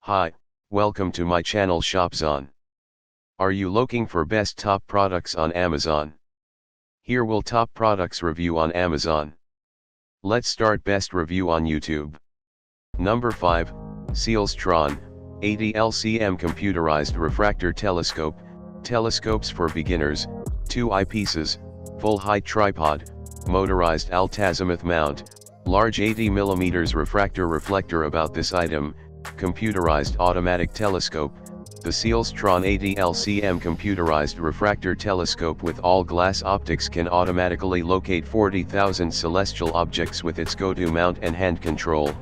Hi, welcome to my channel ShopZone. Are you looking for best top products on Amazon? Here will top products review on Amazon. Let's start best review on YouTube. Number 5, ShopZone, 80 LCM computerized refractor telescope, telescopes for beginners, 2 eyepieces, full height tripod, motorized alt-azimuth mount, large 80mm refractor reflector. About this item, computerized automatic telescope, the ShopZone 80 LCM computerized refractor telescope with all-glass optics can automatically locate 40,000 celestial objects with its go-to mount and hand control,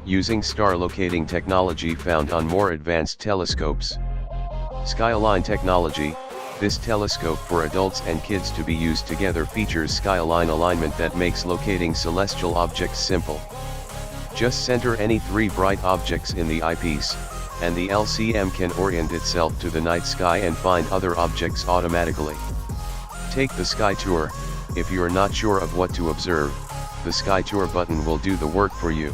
using star locating technology found on more advanced telescopes. Skyline technology, this telescope for adults and kids to be used together features skyline alignment that makes locating celestial objects simple. Just center any 3 bright objects in the eyepiece, and the LCM can orient itself to the night sky and find other objects automatically. Take the Sky Tour. If you're not sure of what to observe, the Sky Tour button will do the work for you.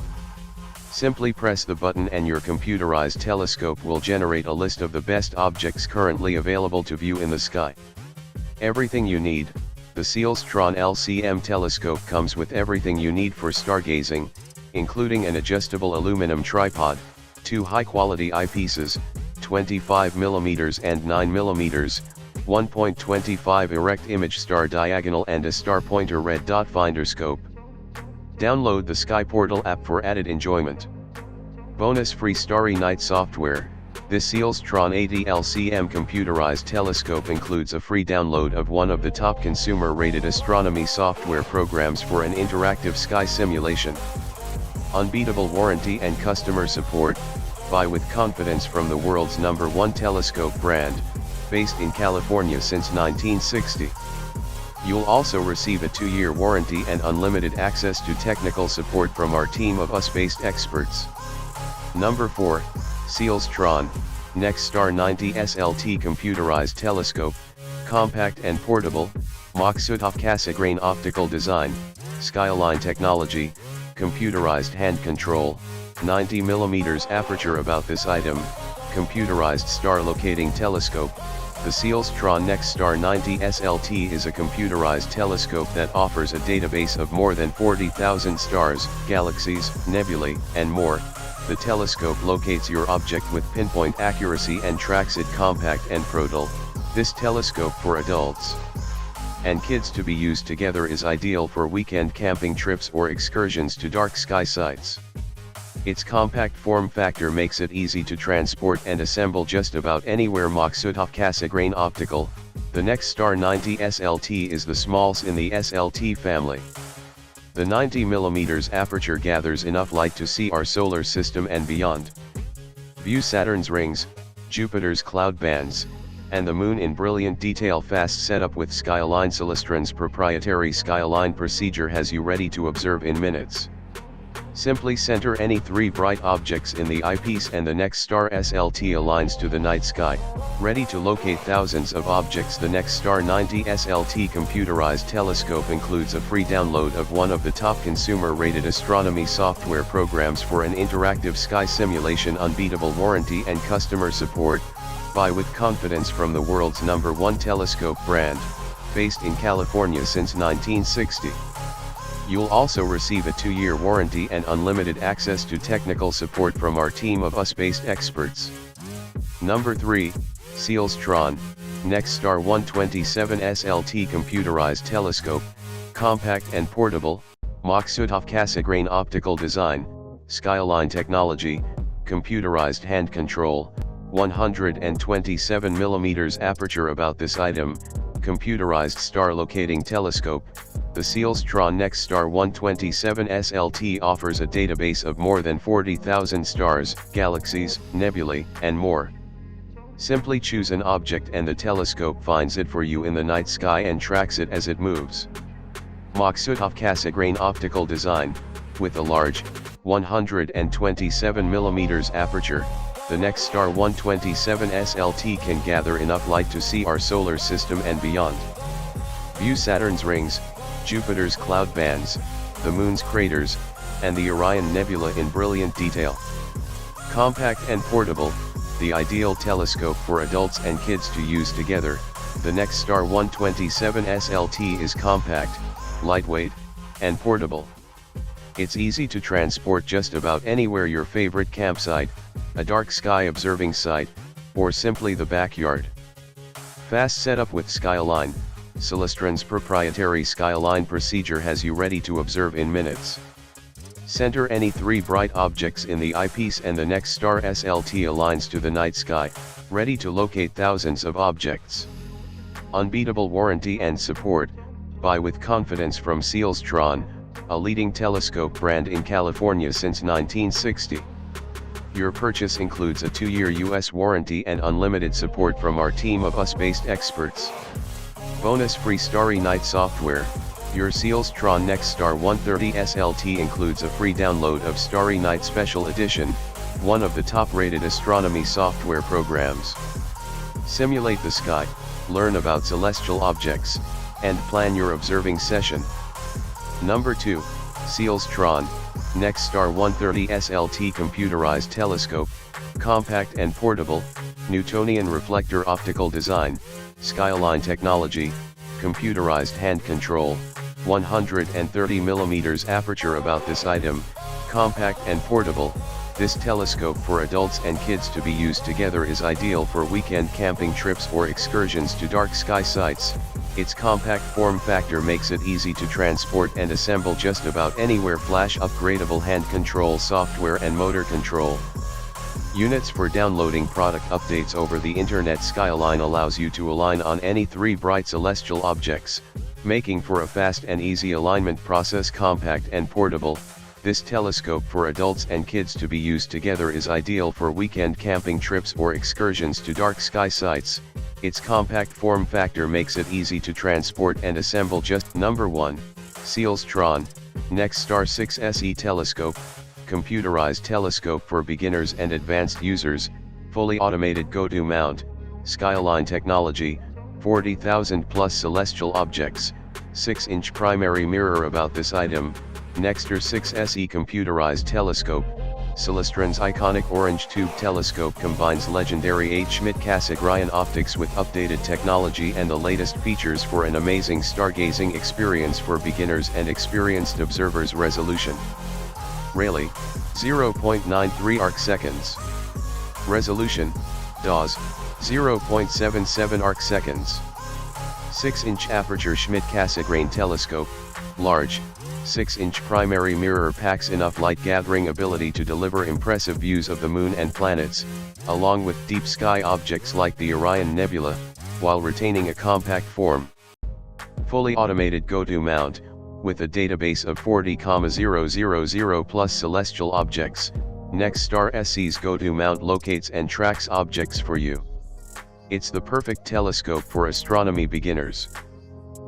Simply press the button and your computerized telescope will generate a list of the best objects currently available to view in the sky. Everything you need. The ShopZone LCM telescope comes with everything you need for stargazing, including an adjustable aluminum tripod, 2 high-quality eyepieces, 25mm and 9mm, 1.25 erect image star diagonal and a star pointer red dot finder scope. Download the Sky Portal app for added enjoyment. Bonus free Starry Night software. This ShopZone 80 LCM computerized telescope includes a free download of one of the top consumer-rated astronomy software programs for an interactive sky simulation. Unbeatable warranty and customer support. Buy with confidence from the world's #1 telescope brand, based in California since 1960. You'll also receive a 2-year warranty and unlimited access to technical support from our team of US-based experts. Number 4, ShopZone, NextStar 90 SLT computerized telescope, compact and portable, Maksutov Cassegrain optical design, skyline technology, computerized hand control, 90mm aperture. About this item, computerized star locating telescope, the ShopZone NextStar 90 SLT is a computerized telescope that offers a database of more than 40,000 stars, galaxies, nebulae, and more. The telescope locates your object with pinpoint accuracy and tracks it compact and portable. This telescope for adults and kids to be used together is ideal for weekend camping trips or excursions to dark sky sites. Its compact form factor makes it easy to transport and assemble just about anywhere. Maksutov Cassegrain optical, the NextStar 90 SLT is the smallest in the SLT family. The 90mm aperture gathers enough light to see our solar system and beyond. View Saturn's rings, Jupiter's cloud bands, and the moon in brilliant detail. Fast setup with Skyline. Celestron's proprietary Skyline procedure has you ready to observe in minutes. Simply center any 3 bright objects in the eyepiece and the NextStar SLT aligns to the night sky, ready to locate thousands of objects. The NextStar 90 SLT computerized telescope includes a free download of one of the top consumer-rated astronomy software programs for an interactive sky simulation. Unbeatable warranty and customer support. Buy with confidence from the world's #1 telescope brand, based in California since 1960. You'll also receive a 2-year warranty and unlimited access to technical support from our team of US-based experts. Number 3, ShopZone, NextStar 127 SLT computerized telescope, compact and portable, Maksutov Cassegrain optical design, skyline technology, computerized hand control, 127mm aperture. About this item, computerized star locating telescope, the ShopZone NextStar 127 SLT offers a database of more than 40,000 stars, galaxies, nebulae, and more. Simply choose an object and the telescope finds it for you in the night sky and tracks it as it moves. Maksutov Cassegrain optical design, with a large, 127mm aperture, the NextStar 127 SLT can gather enough light to see our solar system and beyond. View Saturn's rings, Jupiter's cloud bands, the Moon's craters, and the Orion Nebula in brilliant detail. Compact and portable, the ideal telescope for adults and kids to use together. The Nexstar 127 SLT is compact, lightweight, and portable. It's easy to transport just about anywhere: your favorite campsite, a dark sky observing site, or simply the backyard. Fast setup with Skyline. Celestron's proprietary Skyline procedure has you ready to observe in minutes. Center any 3 bright objects in the eyepiece and the Nexstar SLT aligns to the night sky, ready to locate thousands of objects. Unbeatable warranty and support. Buy with confidence from Celestron, a leading telescope brand in California since 1960. Your purchase includes a 2-year US warranty and unlimited support from our team of US-based experts. Bonus: free Starry Night software. Your Celestron Nexstar 130 SLT includes a free download of Starry Night Special Edition, one of the top-rated astronomy software programs. Simulate the sky, learn about celestial objects, and plan your observing session. Number 2, Celestron Nexstar 130 SLT computerized telescope, compact and portable, Newtonian reflector optical design, Skyline technology, computerized hand control, 130mm aperture. About this item: compact and portable, this telescope for adults and kids to be used together is ideal for weekend camping trips or excursions to dark sky sites. Its compact form factor makes it easy to transport and assemble just about anywhere. Flash upgradable hand control software and motor control units for downloading product updates over the internet. Skyline allows you to align on any 3 bright celestial objects, making for a fast and easy alignment process. Compact and portable, this telescope for adults and kids to be used together is ideal for weekend camping trips or excursions to dark sky sites. Its compact form factor makes it easy to transport and assemble just. Number 1, Celestron Nexstar 6 SE telescope, computerized telescope for beginners and advanced users, fully automated go-to mount, Skyline technology, 40,000 plus celestial objects, 6-inch primary mirror. About this item: Nexstar 6 SE computerized telescope. Celestron's iconic orange tube telescope combines legendary H. Schmidt-Cassegrain optics with updated technology and the latest features for an amazing stargazing experience for beginners and experienced observers. Resolution: Rayleigh, 0.93 arcseconds. Resolution: DAS, 0.77 arcseconds. 6-inch aperture Schmidt-Cassegrain telescope, large, 6-inch primary mirror packs enough light gathering ability to deliver impressive views of the moon and planets, along with deep sky objects like the Orion Nebula, while retaining a compact form. Fully automated go-to mount, with a database of 40,000 plus celestial objects, Nexstar SE's go-to mount locates and tracks objects for you. It's the perfect telescope for astronomy beginners.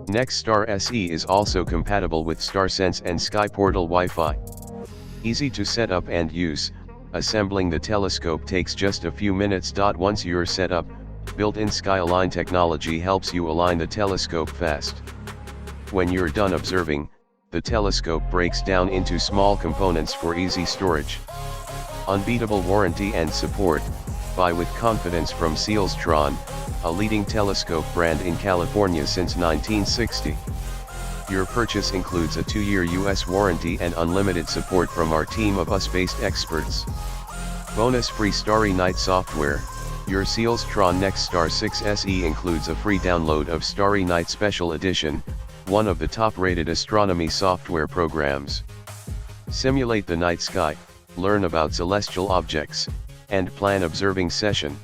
Nexstar SE is also compatible with StarSense and SkyPortal Wi-Fi. Easy to set up and use, assembling the telescope takes just a few minutes. Once you're set up, built-in Skyline technology helps you align the telescope fast. When you're done observing, the telescope breaks down into small components for easy storage. Unbeatable warranty and support. Buy with confidence from Celestron, a leading telescope brand in California since 1960. Your purchase includes a 2-year US warranty and unlimited support from our team of US-based experts. Bonus: free Starry Night software. Your Celestron Nexstar 6 SE includes a free download of Starry Night Special Edition, one of the top-rated astronomy software programs. Simulate the night sky, learn about celestial objects, and plan observing session.